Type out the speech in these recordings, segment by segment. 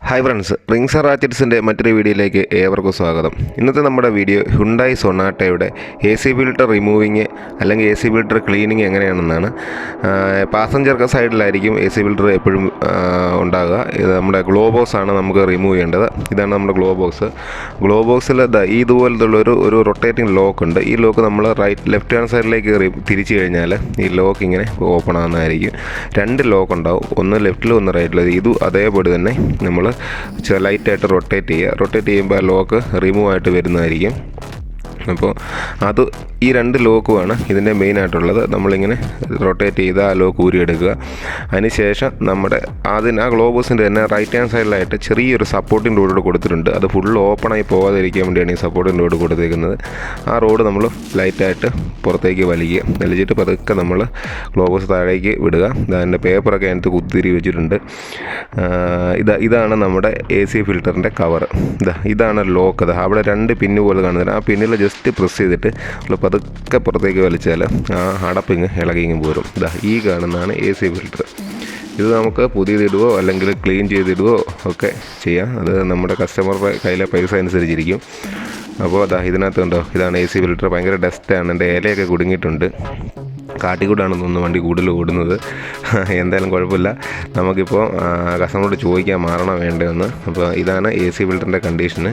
Hi friends, rings റാച്ചറ്റ്സിൻ്റെ മറ്റൊരു വീഡിയോയിലേക്ക് ഏവർക്കും സ്വാഗതം. ഇന്നത്തെ നമ്മുടെ വീഡിയോ ഹ്യുണ്ടായി സൊനാട്ടയുടെ എ സി ഫിൽട്ടർ റിമൂവിങ് അല്ലെങ്കിൽ എ സി ഫിൽട്ടർ ക്ലീനിങ് എങ്ങനെയാണെന്നാണ്. പാസഞ്ചർ സൈഡിലായിരിക്കും എ സി ഫിൽട്ടർ എപ്പോഴും ഉണ്ടാകുക. ഇത് നമ്മുടെ ഗ്ലോ ബോക്സ് ആണ് നമുക്ക് റിമൂവ് ചെയ്യേണ്ടത്. ഇതാണ് നമ്മുടെ ഗ്ലോ ബോക്സ്. ഗ്ലോ ബോക്സിൽ ഇതുപോലത്തുള്ളൊരു റൊട്ടേറ്റിംഗ് ലോക്ക് ഉണ്ട്. ഈ ലോക്ക് നമ്മൾ ലെഫ്റ്റ് ഹാൻഡ് സൈഡിലേക്ക് തിരിച്ചു കഴിഞ്ഞാൽ ഈ ലോക്ക് ഇങ്ങനെ ഓപ്പൺ ആകുന്നതായിരിക്കും. രണ്ട് ലോക്ക് ഉണ്ടാവും, ഒന്ന് ലെഫ്റ്റിലും ഒന്ന് റൈറ്റിലും. ഇതും അതേപോലെ തന്നെ നമ്മൾ ലൈറ്റായിട്ട് റൊട്ടേറ്റ് ചെയ്യുമ്പോൾ ആ ലോക്ക് റിമൂവ് ആയിട്ട് വരുന്നതായിരിക്കും. അപ്പോൾ ഈ രണ്ട് ലോക്കുമാണ് ഇതിൻ്റെ മെയിനായിട്ടുള്ളത്. നമ്മളിങ്ങനെ റൊട്ടേറ്റ് ചെയ്ത് ആ ലോക്ക് ഊരിയെടുക്കുക. അതിനുശേഷം ആ ഗ്ലോബസിൻ്റെ തന്നെ റൈറ്റ് ഹാൻഡ് സൈഡിലായിട്ട് ചെറിയൊരു സപ്പോർട്ടിംഗ് റോഡ് കൊടുത്തിട്ടുണ്ട്. അത് ഫുൾ ഓപ്പണായി പോകാതിരിക്കാൻ വേണ്ടിയാണ് ഈ സപ്പോർട്ടിംഗ് റോഡ് കൊടുത്തേക്കുന്നത്. ആ റോഡ് നമ്മൾ ലൈറ്റായിട്ട് പുറത്തേക്ക് വലിച്ചിട്ട് പതുക്കെ നമ്മൾ ഗ്ലോബസ് താഴേക്ക് വിടുക. അതിൻ്റെ പേപ്പറൊക്കെ അതിനകത്ത് കുത്തിരി വെച്ചിട്ടുണ്ട്. ഇതാണ് നമ്മുടെ എ സി ഫിൽറ്ററിൻ്റെ കവർ. ഇതാണ് ലോക്ക്. അവിടെ രണ്ട് പിന്ന് പോലെ കാണുന്നില്ല. ആ പിന്നിൽ ജസ്റ്റ് പ്രസ് ചെയ്തിട്ട് പതുക്കെ പുറത്തേക്ക് വലിച്ചാൽ ആ അടപ്പിങ്ങ് ഇളകിങ്ങ് പോരും. ഈ കാണുന്നതാണ് എ സി ഫിൽറ്റർ. ഇത് നമുക്ക് പുതിയതിടുവോ അല്ലെങ്കിൽ ക്ലീൻ ചെയ്തിടുവോ ഒക്കെ ചെയ്യാം. അത് നമ്മുടെ കസ്റ്റമറുടെ കയ്യിലെ പൈസ അനുസരിച്ചിരിക്കും. അപ്പോൾ ഇതിനകത്ത് കണ്ടോ, ഇതാണ് എ സി ഫിൽറ്റർ. ഭയങ്കര ഡസ്റ്റാണ്. എൻ്റെ ഇലയൊക്കെ കുടുങ്ങിയിട്ടുണ്ട്. കാട്ടിക്കൂടാണ് തോന്നുന്നു വണ്ടി കൂടുതൽ ഓടുന്നത്. എന്തായാലും കുഴപ്പമില്ല. നമുക്കിപ്പോൾ കസ്റ്റമറോട് ചോദിക്കാൻ മാറണം വേണ്ടതെന്ന്. അപ്പോൾ ഇതാണ് എ സി ഫിൽറ്ററിൻ്റെ കണ്ടീഷന്.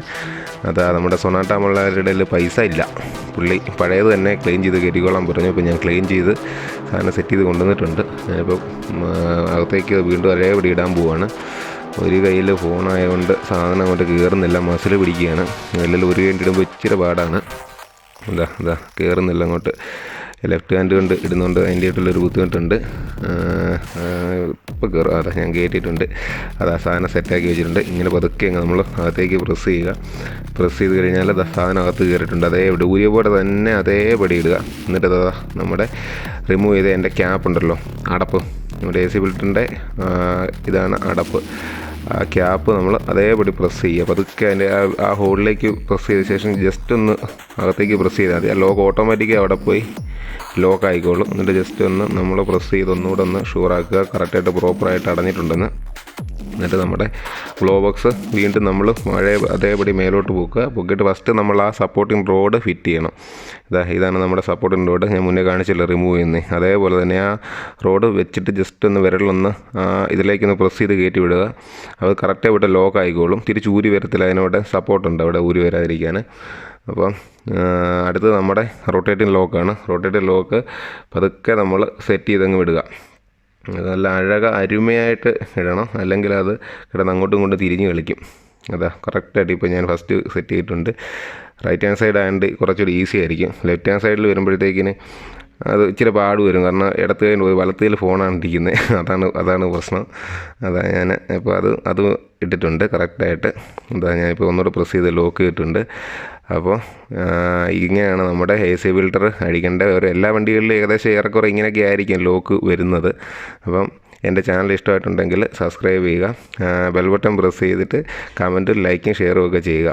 നമ്മുടെ സൊനാട്ട മുള്ളവരുടെ പൈസ ഇല്ല. പുള്ളി പഴയത് തന്നെ ക്ലീൻ ചെയ്ത് കയറ്റിക്കോളാൻ പറഞ്ഞു. ഇപ്പോൾ ഞാൻ ക്ലീൻ ചെയ്ത് സാധനം സെറ്റ് ചെയ്ത് കൊണ്ടുവന്നിട്ടുണ്ട്. ഞാനിപ്പോൾ അകത്തേക്ക് വീണ്ടും അതേപടി ഇടാൻ പോവുകയാണ്. ഒരു കയ്യിൽ ഫോണായതുകൊണ്ട് സാധനം അങ്ങോട്ട് കയറുന്നില്ല, മസിൽ പിടിക്കുകയാണ്. അല്ലെങ്കിൽ ഒരു കൈ ഇടുമ്പോൾ ഇച്ചിരി പാടാണ്. കയറുന്നില്ല അങ്ങോട്ട്. ലെഫ്റ്റ് ഹാൻഡ് കൊണ്ട് ഇടുന്നുണ്ട്, അതിൻ്റെ ആയിട്ടുള്ളൊരു ബുദ്ധിമുട്ടുണ്ട്. ഇപ്പോൾ കയറും. ഞാൻ കയറ്റിയിട്ടുണ്ട്. സാധനം സെറ്റാക്കി വെച്ചിട്ടുണ്ട്. ഇങ്ങനെ പതുക്കെ നമ്മൾ അകത്തേക്ക് പ്രസ് ചെയ്യുക. പ്രസ് ചെയ്ത് കഴിഞ്ഞാൽ സാധനം അകത്ത് കയറിയിട്ടുണ്ട്. അതേപടി ഊരിയ പോലെ തന്നെ അതേപടി ഇടുക. എന്നിട്ട് നമ്മുടെ റിമൂവ് ചെയ്ത എൻ്റെ ക്യാപ്പ് ഉണ്ടല്ലോ, അടപ്പ്, നമ്മുടെ എ സി ഫിൽറ്ററിൻ്റെ ഇതാണ് അടപ്പ്. ആ ക്യാപ്പ് നമ്മൾ അതേപടി പ്രസ് ചെയ്യുക. പതുക്കെ അതിൻ്റെ ആ ഹോളിലേക്ക് പ്രസ് ചെയ്ത ശേഷം ജസ്റ്റ് ഒന്ന് അകത്തേക്ക് പ്രസ് ചെയ്താൽ മതി. ആ ലോക്ക് ഓട്ടോമാറ്റിക്കായി അവിടെ പോയി ലോക്ക് ആയിക്കോളും. എന്നിട്ട് ജസ്റ്റ് ഒന്ന് നമ്മൾ പ്രസ് ചെയ്ത് ഒന്നുകൂടെ ഒന്ന് ഷുവറാക്കുക കറക്റ്റായിട്ട് പ്രോപ്പറായിട്ട് അടഞ്ഞിട്ടുണ്ടെന്ന്. എന്നിട്ട് നമ്മുടെ ഗ്ലോ ബോക്സ് വീണ്ടും നമ്മൾ അതേപടി മേലോട്ട് പൊക്കിയിട്ട് ഫസ്റ്റ് നമ്മൾ ആ സപ്പോർട്ടിംഗ് റോഡ് ഫിറ്റ് ചെയ്യണം. ഇതാണ് നമ്മുടെ സപ്പോർട്ടിംഗ് റോഡ്. ഞാൻ മുന്നേ കാണിച്ചില്ല റിമൂവ് ചെയ്യുന്നത്. അതേപോലെ തന്നെ ആ റോഡ് വെച്ചിട്ട് ജസ്റ്റ് ഒന്ന് വിരലൊന്ന് ഇതിലേക്കൊന്ന് പ്രസ് ചെയ്ത് കയറ്റി വിടുക. അത് കറക്റ്റായിട്ട് ലോക്ക് ആയിക്കോളും. തിരിച്ച് ഊരി വരത്തില്ല. അതിനവിടെ സപ്പോർട്ടുണ്ട് അവിടെ ഊരി വരാതിരിക്കാൻ. അപ്പം അടുത്തത് നമ്മുടെ റൊട്ടേറ്റിംഗ് ലോക്കാണ്. റൊട്ടേറ്റിംഗ് ലോക്ക് പതുക്കെ നമ്മൾ സെറ്റ് ചെയ്തങ്ങ് വിടുക. നല്ല അരുമയായിട്ട് ഇടണം, അല്ലെങ്കിൽ അത് കിടന്ന് അങ്ങോട്ടും ഇങ്ങോട്ടും തിരിഞ്ഞ് കളിക്കും. കറക്റ്റായിട്ട് ഇപ്പോൾ ഞാൻ ഫസ്റ്റ് സെറ്റ് ചെയ്തിട്ടുണ്ട്. റൈറ്റ് ഹാൻഡ് സൈഡ് ആയതുകൊണ്ട് കുറച്ചുകൂടി ഈസി ആയിരിക്കും. ലെഫ്റ്റ് ഹാൻഡ് സൈഡിൽ വരുമ്പോഴത്തേക്കിന് അത് ഇച്ചിരി പാട് വരും. കാരണം ഇടത്ത് കൈ പോയി വലത്ത് കയ്യിൽ ഫോണാണ് ഇരിക്കുന്നത്. അതാണ് പ്രശ്നം. ഞാൻ ഇപ്പോൾ അത് ഇട്ടിട്ടുണ്ട് കറക്റ്റായിട്ട്. ഞാനിപ്പോൾ ഒന്നുകൂടെ പ്രസ് ചെയ്ത് ലോക്ക് ചെയ്തിട്ടുണ്ട്. അപ്പോൾ ഇങ്ങനെയാണ് നമ്മുടെ എ സി ഫിൽറ്റർ അടിക്കേണ്ട. എല്ലാ വണ്ടികളിലും ഏകദേശം ഏറെക്കുറെ ഇങ്ങനെയൊക്കെ ആയിരിക്കും ലോക്ക് വരുന്നത്. അപ്പം എൻ്റെ ചാനൽ ഇഷ്ടമായിട്ടുണ്ടെങ്കിൽ സബ്സ്ക്രൈബ് ചെയ്യുക, ബെൽ ബട്ടൺ പ്രസ് ചെയ്തിട്ട് കമൻറ്റും ലൈക്കും ഷെയറും ഒക്കെ ചെയ്യുക.